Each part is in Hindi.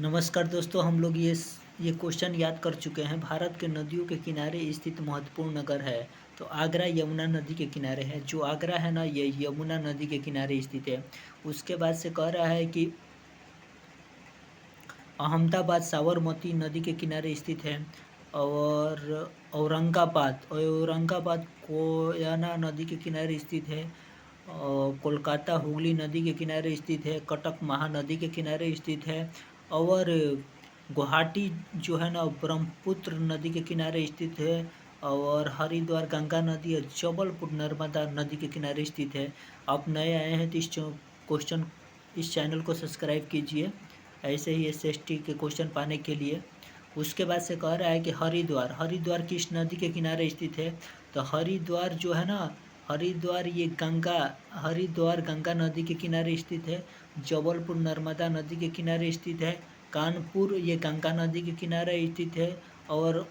नमस्कार दोस्तों, हम लोग ये क्वेश्चन याद कर चुके हैं। भारत के नदियों के किनारे स्थित महत्वपूर्ण नगर है। तो आगरा यमुना नदी के किनारे है। जो आगरा है ना, ये यमुना नदी के किनारे स्थित है। उसके बाद से कह रहा है कि अहमदाबाद साबरमती नदी के किनारे स्थित है। और औरंगाबाद कोयना नदी के किनारे स्थित है। कोलकाता हुगली नदी के किनारे स्थित है। कटक महानदी के किनारे स्थित है। और गुवाहाटी जो है ना, ब्रह्मपुत्र नदी के किनारे स्थित है। और हरिद्वार गंगा नदी और जबलपुर नर्मदा नदी के किनारे स्थित है। आप नए आए हैं तो इस चैनल को सब्सक्राइब कीजिए, ऐसे ही एसएसटी के क्वेश्चन पाने के लिए। उसके बाद से कह रहा है कि हरिद्वार किस नदी के किनारे स्थित है। तो हरिद्वार जो है ना, हरिद्वार गंगा नदी के किनारे स्थित है। जबलपुर नर्मदा नदी के किनारे स्थित है। कानपुर ये गंगा नदी के किनारे स्थित है। और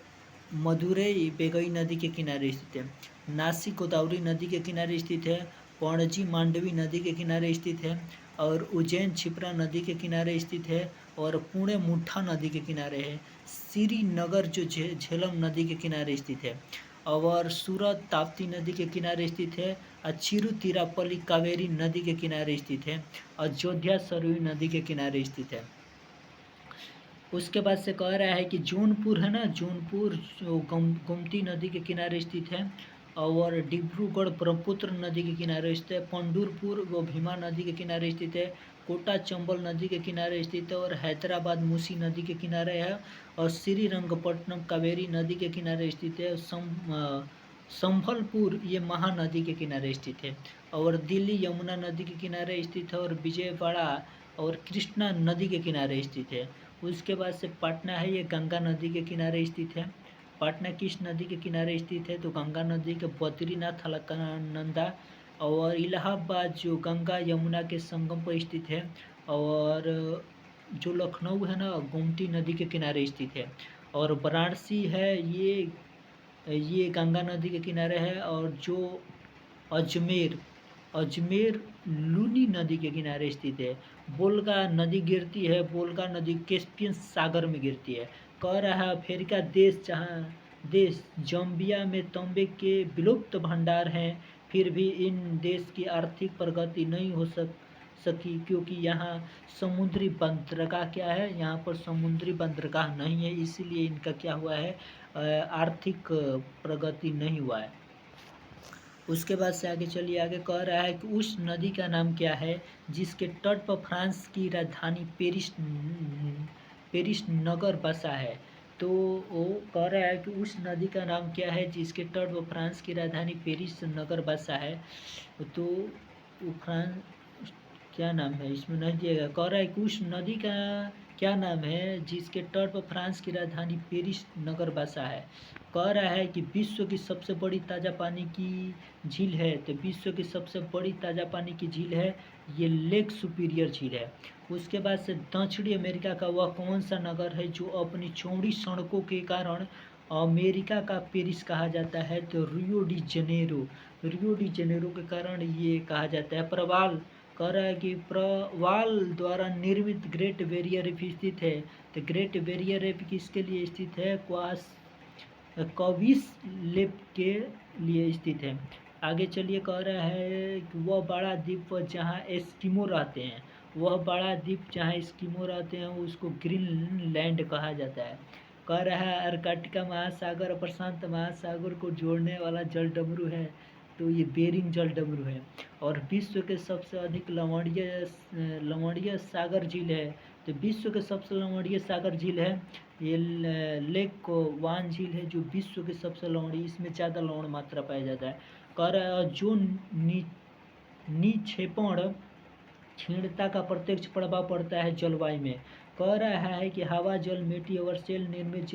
मदुरई बेगई नदी के किनारे स्थित है। नासिक गोदावरी नदी के किनारे स्थित है। पणजी मांडवी नदी के किनारे स्थित है। और उज्जैन क्षिप्रा नदी के किनारे स्थित है। और पुणे मुठा नदी के किनारे है। श्रीनगर जो झेलम नदी के किनारे स्थित है। और सूरत ताप्ती नदी के किनारे स्थित है। और तिरुचिरापल्ली कावेरी नदी के किनारे स्थित है। अयोध्या सरयू नदी के किनारे स्थित है। उसके बाद से कह रहा है कि जौनपुर है ना, जौनपुर जो गोमती नदी के किनारे स्थित है। और डिब्रूगढ़ ब्रह्मपुत्र नदी के किनारे स्थित है। पंढरपुर वो भीमा नदी के किनारे स्थित है। कोटा चंबल नदी के किनारे स्थित है। और हैदराबाद मूसी नदी के किनारे है। और श्रीरंगपट्टनम कावेरी नदी के किनारे स्थित है। संभलपुर ये महानदी के किनारे स्थित है। और दिल्ली यमुना नदी के किनारे स्थित है। और विजयवाड़ा और कृष्णा नदी के किनारे स्थित है। उसके बाद से पटना है, ये गंगा नदी के किनारे स्थित है। पटना किस नदी के किनारे स्थित है। तो गंगा नदी के बद्रीनाथ अलकनंदा। और इलाहाबाद जो गंगा यमुना के संगम पर स्थित है। और जो लखनऊ है ना, गोमती नदी के किनारे स्थित है। और वाराणसी है, ये गंगा नदी के किनारे है। और जो अजमेर अजमेर लूनी नदी के किनारे स्थित है। बोलगा नदी गिरती है, बोलगा नदी कैस्पियन सागर में गिरती है। कह रहा है अफ्रीका देश जम्बिया में तांबे के विलुप्त भंडार हैं, फिर भी इन देश की आर्थिक प्रगति नहीं हो सकी, क्योंकि यहाँ समुद्री बंदरगाह क्या है, यहाँ पर समुद्री बंदरगाह नहीं है, इसीलिए इनका क्या हुआ है, आर्थिक प्रगति नहीं हुआ है। उसके बाद से आगे चलिए, आगे कह रहा है कि उस नदी का नाम क्या है जिसके तट पर फ्रांस की राजधानी पेरिस नगर बसा है। तो वो कह रहा है कि उस नदी का नाम क्या है जिसके तट पर फ्रांस की राजधानी पेरिस नगर बसा है। तो वो फ्रांस क्या नाम है इसमें नहीं दिया गया। कह रहा है कि उस नदी का क्या नाम है जिसके तट पर फ्रांस की राजधानी पेरिस नगर बसा है। कह रहा है कि विश्व की सबसे बड़ी ताज़ा पानी की झील है। तो विश्व की सबसे बड़ी ताज़ा पानी की झील है ये लेक सुपीरियर झील है। उसके बाद से दक्षिणी अमेरिका का वह कौन सा नगर है जो अपनी चौड़ी सड़कों के कारण अमेरिका का पेरिस कहा जाता है। तो रियो डी जेनेरो के कारण ये कहा जाता है। प्रवाल कह रहा है कि प्रवाल द्वारा निर्मित ग्रेट बैरियर रीफ स्थित है। तो ग्रेट बैरियर रीफ किसके लिए स्थित है, कॉविस लेप के लिए स्थित है। आगे चलिए, कह रहा है कि वह बड़ा द्वीप जहाँ एस्किमो रहते हैं, उसको ग्रीनलैंड कहा जाता है। कह रहा है अर्कटिका महासागर और प्रशांत महासागर को जोड़ने वाला जल डमरू है। तो ये बेरिंग जल डमरू है। और विश्व के सबसे अधिक लवणीय सागर झील है। तो विश्व के सबसे लवणीय सागर झील है ये लेक वान झील है, जो विश्व के सबसे लवणीय, इसमें ज़्यादा लवण मात्रा पाया जाता है। कह रहा है जो निक्षेपण क्षीणता का प्रत्यक्ष प्रभाव पड़ता है जलवायु में। कह रहा है कि हवा, जल, मिट्टी और सेल निर्मित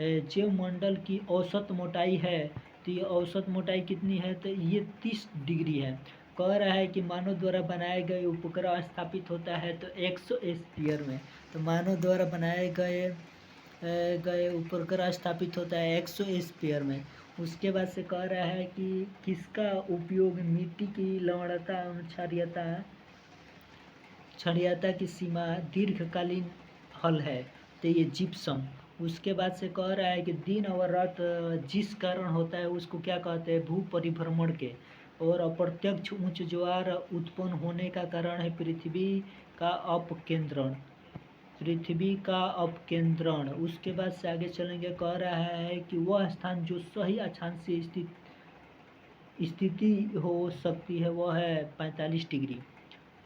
जैवमंडल की औसत मोटाई है। तो ये औसत मोटाई कितनी है, तो ये 30 डिग्री है। कह रहा है कि मानव द्वारा बनाए गए उपग्रह स्थापित होता है तो 100 स्फीयर में। तो मानव द्वारा बनाए गए उपग्रह स्थापित होता है 100 स्फीयर में। उसके बाद से कह रहा है कि किसका उपयोग मिट्टी की लवणता क्षारीयता की सीमा दीर्घकालीन हल है तो ये जिप्सम। उसके बाद से कह रहा है कि दिन और रात जिस कारण होता है उसको क्या कहते हैं, भू परिभ्रमण के। और अप्रत्यक्ष उच्च ज्वार उत्पन्न होने का कारण है पृथ्वी का अपकेंद्रण, पृथ्वी का अपकेंद्रण। उसके बाद से आगे चलेंगे, कह रहा है कि वह स्थान जो सही अक्षांश से स्थिति हो सकती है वह है 45 डिग्री।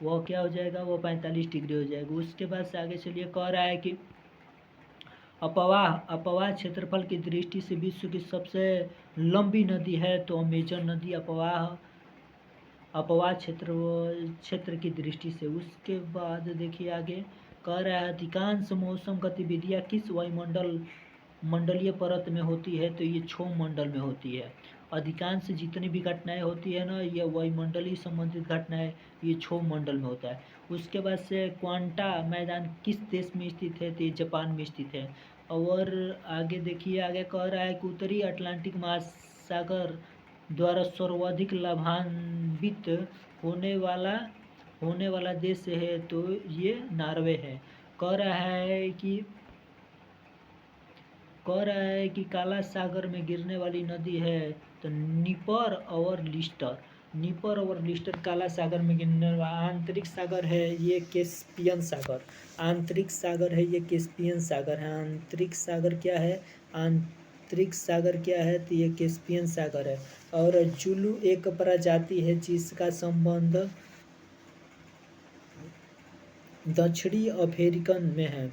वह क्या हो जाएगा, वो 45 डिग्री हो जाएगा। उसके बाद से आगे चलिए, कह रहा है कि अपवाह क्षेत्रफल की दृष्टि से विश्व की सबसे लंबी नदी है तो अमेजन नदी अपवाह क्षेत्र की दृष्टि से। उसके बाद देखिए आगे, कह रहा है अधिकांश मौसम गतिविधियाँ किस मंडलीय परत में होती है तो ये क्षोभ मंडल में होती है। अधिकांश जितनी भी घटनाएं होती है ना, ये वायुमंडलीय संबंधित घटनाएं ये क्षोभ मंडल में होता है। उसके बाद से क्वांटा मैदान किस देश में स्थित है तो ये जापान में स्थित है। और आगे देखिए, आगे कह रहा है कि उत्तरी अटलांटिक महासागर द्वारा सर्वाधिक लाभान्वित होने वाला देश है तो ये नॉर्वे है। कह रहा है कि काला सागर में गिरने वाली नदी है तो निपर और लिस्टर काला सागर में गिरने वाला। आंतरिक सागर है ये कैस्पियन सागर, आंतरिक सागर है ये कैस्पियन सागर है। आंतरिक सागर क्या है, आंतरिक सागर क्या है तो ये कैस्पियन सागर है। और जुलू एक प्रजाति है जिसका संबंध दक्षिणी अफ्रीकन में है।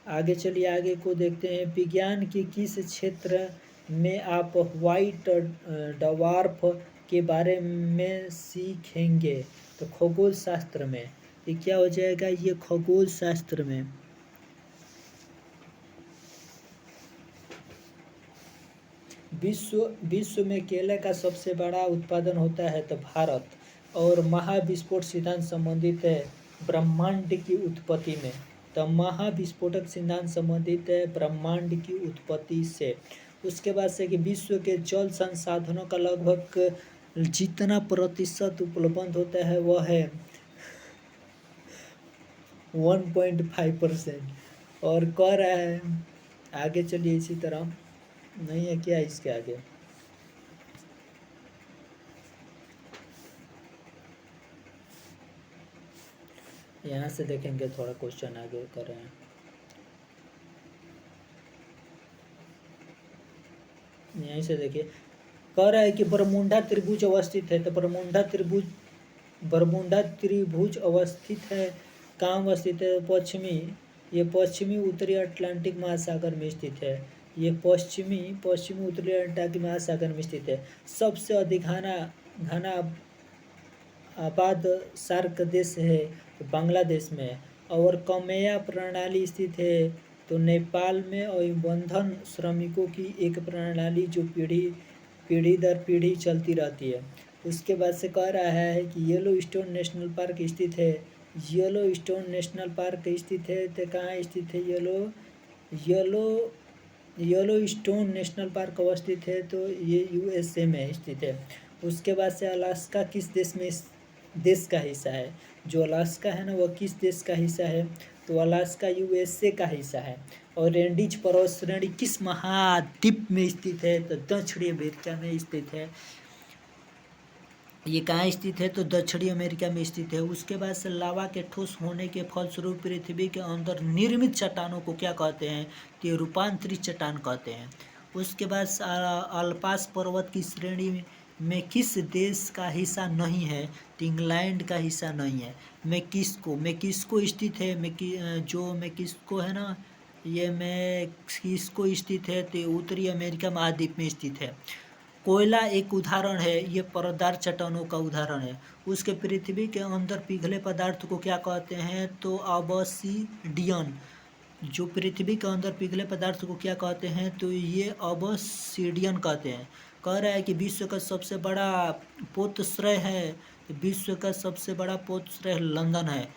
आगे चलिए, आगे को देखते हैं। विज्ञान के किस क्षेत्र में आप व्हाइट डवार्फ के बारे में सीखेंगे तो खगोल शास्त्र में। ये क्या हो जाएगा, ये खगोल शास्त्र में। विश्व में केले का सबसे बड़ा उत्पादन होता है तो भारत। और महाविस्फोट सिद्धांत संबंधित है ब्रह्मांड की उत्पत्ति में, तो महाविस्फोटक सिद्धांत संबंधित है ब्रह्मांड की उत्पत्ति से। उसके बाद से कि विश्व के जल संसाधनों का लगभग जितना प्रतिशत उपलब्ध होता है वह है 1.5%। और कह रहा है, आगे चलिए, इसी तरह नहीं है क्या इसके आगे, यहाँ से देखेंगे, थोड़ा क्वेश्चन आगे कर रहे हैं। यहीं से देखिए, कह रहा है कि बरमुंडा त्रिभुज अवस्थित है तो बरमुंडा त्रिभुज अवस्थित है, कहाँ अवस्थित है, ये पश्चिमी उत्तरी अटलांटिक महासागर में स्थित है। ये पश्चिमी उत्तरी अटलांटिक महासागर में स्थित है। सबसे अधिक घना आबाद सार्क देश है तो बांग्लादेश में। और कमेया प्रणाली स्थित है तो नेपाल में। और बंधन श्रमिकों की एक प्रणाली जो पीढ़ी दर पीढ़ी चलती रहती है। उसके बाद से कह रहा है कि येलोस्टोन नेशनल पार्क स्थित है। येलोस्टोन नेशनल पार्क स्थित है तो कहाँ स्थित है, येलोस्टोन नेशनल पार्क अवस्थित है तो ये यूएसए में स्थित है। उसके बाद से अलास्का किस देश का हिस्सा है, जो अलास्का है ना वह किस देश का हिस्सा है तो अलास्का यूएसए का हिस्सा है। और एंडीज पर्वत श्रेणी किस महाद्वीप में स्थित है तो दक्षिणी अमेरिका में स्थित है। ये कहाँ स्थित है तो दक्षिणी अमेरिका में स्थित है। उसके बाद से लावा के ठोस होने के फलस्वरूप पृथ्वी के अंदर निर्मित चट्टानों को क्या कहते हैं तो रूपांतरित चट्टान कहते हैं। उसके बाद अल्पास पर्वत की श्रेणी में किस देश का हिस्सा नहीं है तो इंग्लैंड का हिस्सा नहीं है। मेक्सिको स्थित है, जो मेक्सिको है ना, ये मेक्सिको स्थित है तो उत्तरी अमेरिका महाद्वीप में स्थित है। कोयला एक उदाहरण है, ये परतदार चट्टानों का उदाहरण है। उसके पृथ्वी के अंदर पिघले पदार्थ को क्या कहते हैं तो ऑब्सीडियन। जो पृथ्वी के अंदर पिघले पदार्थ को क्या कहते हैं तो ये ऑब्सीडियन कहते हैं। कह रहा है कि विश्व का सबसे बड़ा पोतश्रय है, विश्व का सबसे बड़ा पोतश्रय लंदन है।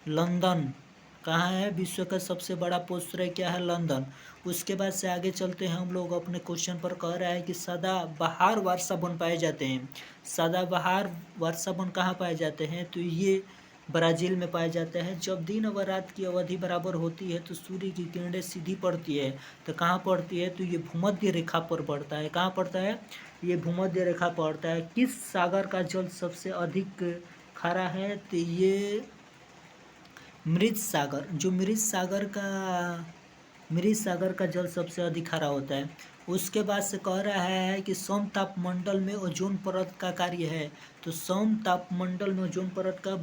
लंदन कहाँ है, विश्व का सबसे बड़ा पोतश्रय क्या है, लंदन। उसके बाद से आगे चलते हैं हम लोग अपने क्वेश्चन पर। कह रहा है कि सदाबहार वर्षा वन पाए जाते हैं। सदाबहार वर्षा वन कहाँ पाए जाते हैं तो ये ब्राज़ील में पाया जाता है। जब दिन और रात की अवधि बराबर होती है तो सूर्य की किरणें सीधी पड़ती है। तो कहाँ पड़ती है? तो ये भूमध्य रेखा पर पड़ता है। कहाँ पड़ता है? ये भूमध्य रेखा पड़ता है। किस सागर का जल सबसे अधिक खारा है? तो ये मृत सागर, जो मृत सागर का जल सबसे अधिक खारा होता है। उसके बाद से कह रहा है कि समतापमंडल में ओजोन परत का कार्य है। तो समतापमंडल में ओजोन परत का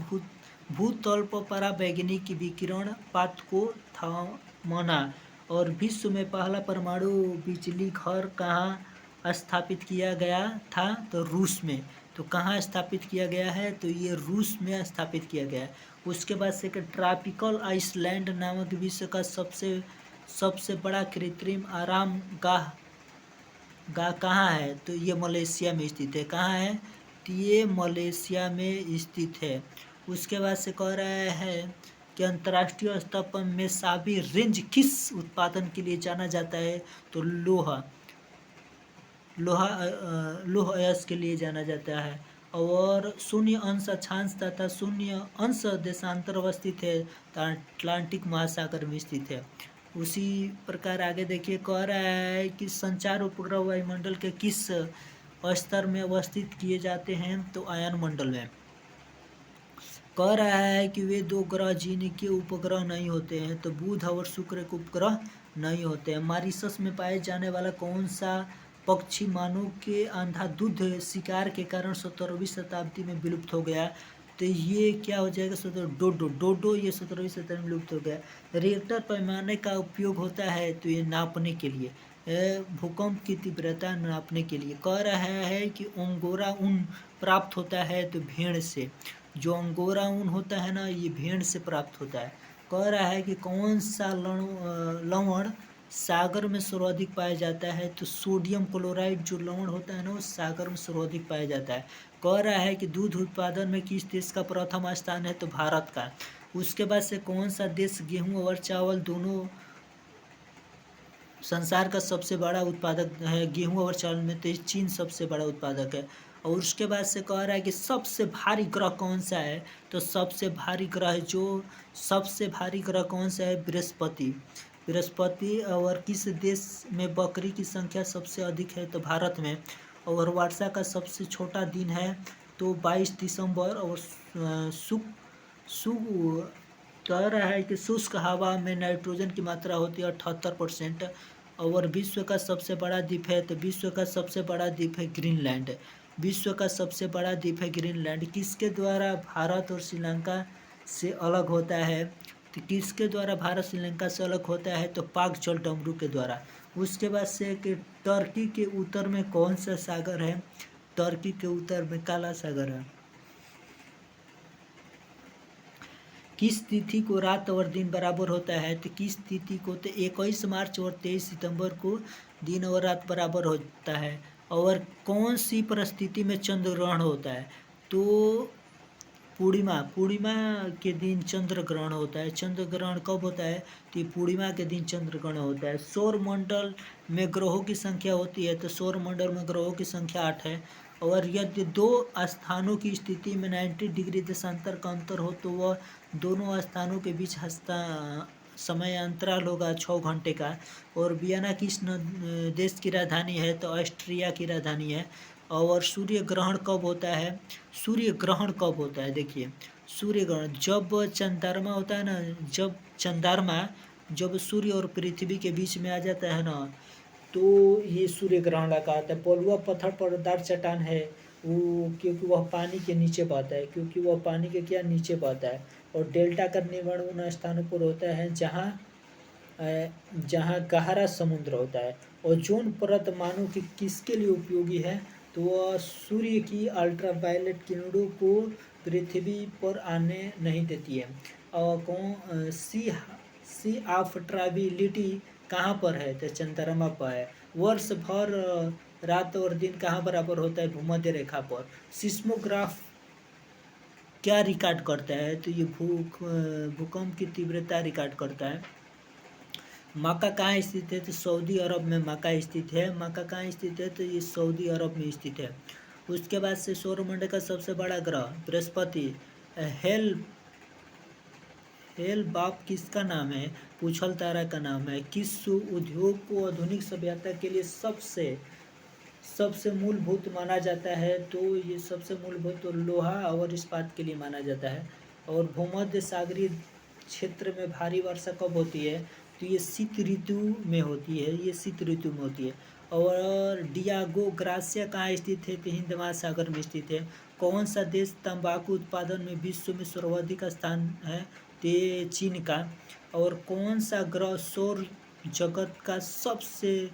भूतल पर पराबैंगनी विकिरण पात को थामना। और विश्व में पहला परमाणु बिजली घर कहाँ स्थापित किया गया था? तो रूस में। तो कहाँ स्थापित किया गया है? तो ये रूस में स्थापित किया गया है। उसके बाद से ट्रॉपिकल आइसलैंड नामक विश्व का सबसे बड़ा कृत्रिम आराम गाह कहाँ है? तो ये मलेशिया में स्थित है। कहाँ है? तो ये मलेशिया में स्थित है। उसके बाद से कह रहा है कि अंतर्राष्ट्रीय स्तर पर मेसाबी रेंज किस उत्पादन के लिए जाना जाता है? तो लौह अयस्क के लिए जाना जाता है। और 0 अंश अक्षांश तथा 0 अंश देशांतर अवस्थित है, तो अटलांटिक महासागर में स्थित है। उसी प्रकार आगे देखिए, कह रहा है कि संचार उपग्रह वायुमंडल के किस स्तर में अवस्थित किए जाते हैं? तो आयन मंडल में। कह रहा है कि वे 2 ग्रह जिनके उपग्रह नहीं होते हैं, तो बुध और शुक्र के उपग्रह नहीं होते हैं। मॉरिशस में पाए जाने वाला कौन सा पक्षी मानव के अंधाधुंध शिकार के कारण 17वीं शताब्दी में विलुप्त हो गया? तो ये क्या हो जाएगा? डोडो ये 17वीं शताब्दी में विलुप्त हो गया। रिएक्टर पैमाने का उपयोग होता है, तो ये नापने के लिए, भूकंप की तीव्रता नापने के लिए। कह रहा है कि अंगोरा ऊन प्राप्त होता है तो भेड़ से। जो अंगोरा ऊन होता है ना, ये भेड़ से प्राप्त होता है। कह रहा है कि कौन सा लवण सागर में सर्वाधिक पाया जाता है? तो सोडियम क्लोराइड जो लवण होता है ना, वो सागर में सर्वाधिक पाया जाता है। कह रहा है कि दूध उत्पादन में किस देश का प्रथम स्थान है? तो भारत का। उसके बाद से कौन सा देश गेहूं और चावल दोनों संसार का सबसे बड़ा उत्पादक है? गेहूं और चावल में तो चीन सबसे बड़ा उत्पादक है। और उसके बाद से कह रहा है कि सबसे भारी ग्रह कौन सा है? तो सबसे भारी ग्रह कौन सा है? बृहस्पति। और किस देश में बकरी की संख्या सबसे अधिक है? तो भारत में। और वर्षा का सबसे छोटा दिन है तो 22 दिसंबर। और कह रहा है कि शुष्क हवा में नाइट्रोजन की मात्रा होती है 78%। और विश्व का सबसे बड़ा द्वीप है, तो विश्व का सबसे बड़ा द्वीप है ग्रीनलैंड। विश्व का सबसे बड़ा द्वीप है ग्रीनलैंड। किसके द्वारा भारत और श्रीलंका से अलग होता है? तो किसके द्वारा भारत श्रीलंका से अलग होता है? तो पाक जल डमरू के द्वारा। उसके बाद से कि टर्की के उत्तर में कौन सा सागर है? टर्की के उत्तर में काला सागर है। किस तिथि को रात और दिन बराबर होता है? तो किस तिथि को? तो 21 मार्च और 23 सितंबर को दिन और रात बराबर होता है। और कौन सी परिस्थिति में चंद्र ग्रहण होता है? तो पूर्णिमा के दिन चंद्र ग्रहण होता है। चंद्र ग्रहण कब होता है? तो पूर्णिमा के दिन चंद्र ग्रहण होता है। सौर मंडल में ग्रहों की संख्या होती है, तो सौर मंडल में ग्रहों की संख्या 8 है। और यदि 2 स्थानों की स्थिति में 90 डिग्री देशांतर का अंतर हो तो वह दोनों स्थानों के बीच समय अंतराल होगा 6 घंटे का। और वियना किस देश की राजधानी है? तो ऑस्ट्रिया की राजधानी है। और सूर्य ग्रहण कब होता है? देखिए, सूर्य ग्रहण जब चंद्रमा होता है ना, जब सूर्य और पृथ्वी के बीच में आ जाता है ना, तो ये सूर्य ग्रहण कहलाता है। पलुआ पत्थर परतदार चट्टान है वो, क्योंकि वह पानी के नीचे बहता है। और डेल्टा का निर्माण उन स्थानों पर होता है जहाँ गहरा समुद्र होता है। ओजोन परत मानव की किसके लिए उपयोगी है? तो वह सूर्य की अल्ट्रावायलेट किरणों को पृथ्वी पर आने नहीं देती है। और सी ऑफ ट्राविलिटी कहाँ पर है? तो चंद्रमा पर है। वर्ष भर रात और दिन कहाँ बराबर होता है? भूमध्य रेखा पर। सिस्मोग्राफ क्या रिकॉर्ड करता है? तो ये भूकंप की तीव्रता रिकॉर्ड करता है। मक्का कहाँ स्थित है? तो सऊदी अरब में मक्का स्थित है। तो ये सऊदी अरब में स्थित है। उसके बाद से सौरमंडल का सबसे बड़ा ग्रह बृहस्पति। हेल बाप किसका नाम है? पूछल तारा का नाम है। किस उद्योग को आधुनिक सभ्यता के लिए सबसे सबसे मूलभूत माना जाता है? तो ये सबसे मूलभूत तो लोहा और इस्पात के लिए माना जाता है। और भूमध्य सागरीय क्षेत्र में भारी वर्षा कब होती है? तो ये शीत ऋतु में होती है, ये शीत ऋतु में होती है। और डियागो ग्रासिया कहाँ स्थित है? तो हिंद महासागर में स्थित है। कौन सा देश तंबाकू उत्पादन में विश्व में सर्वाधिक स्थान है? तो ये चीन का। और कौन सा ग्रह सौर जगत का सबसे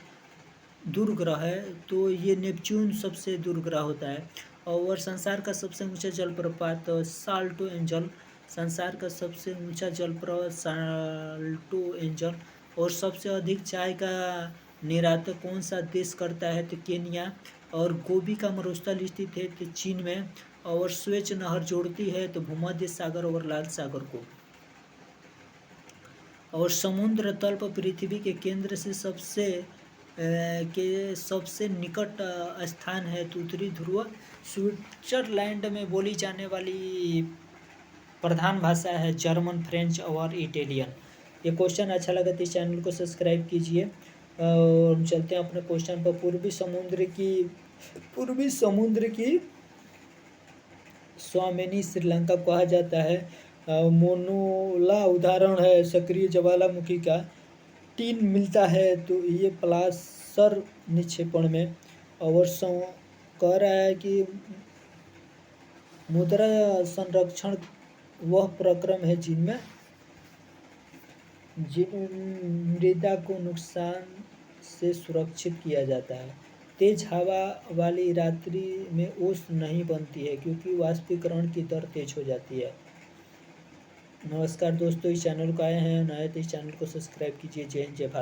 दूर ग्रह है? तो ये नेपच्यून सबसे दूर ग्रह होता है। और संसार का सबसे ऊंचा जलप्रपात साल्टो एंजल, संसार का सबसे ऊंचा जलप्रपात साल्टो एंजल। और सबसे अधिक चाय का निर्यात कौन सा देश करता है? तो केन्या। और गोबी का मरुस्थल स्थित है तो चीन में। और स्वेज नहर जोड़ती है तो भूमध्य सागर और लाल सागर को। और समुद्र तल पर पृथ्वी के केंद्र से सबसे निकट स्थान है तो उत्तरी ध्रुव। स्विट्जरलैंड में बोली जाने वाली प्रधान भाषा है जर्मन, फ्रेंच और इटालियन। ये क्वेश्चन अच्छा लगा तो इस चैनल को सब्सक्राइब कीजिए। और चलते हैं अपने क्वेश्चन पर। पूर्वी समुद्र की स्वामिनी श्रीलंका कहा जाता है। मोनोला उदाहरण है सक्रिय ज्वालामुखी का। टीन मिलता है तो ये प्लासर निक्षेपण में। और कह रहा है कि मुद्रा संरक्षण वह प्रक्रम है जिनमें मृदा को नुकसान से सुरक्षित किया जाता है। तेज हवा वाली रात्रि में ओस नहीं बनती है क्योंकि वाष्पीकरण की दर तेज हो जाती है। नमस्कार दोस्तों, इस चैनल को आए हैं नए तो इस चैनल को सब्सक्राइब कीजिए। जय हिंद, जय भारत।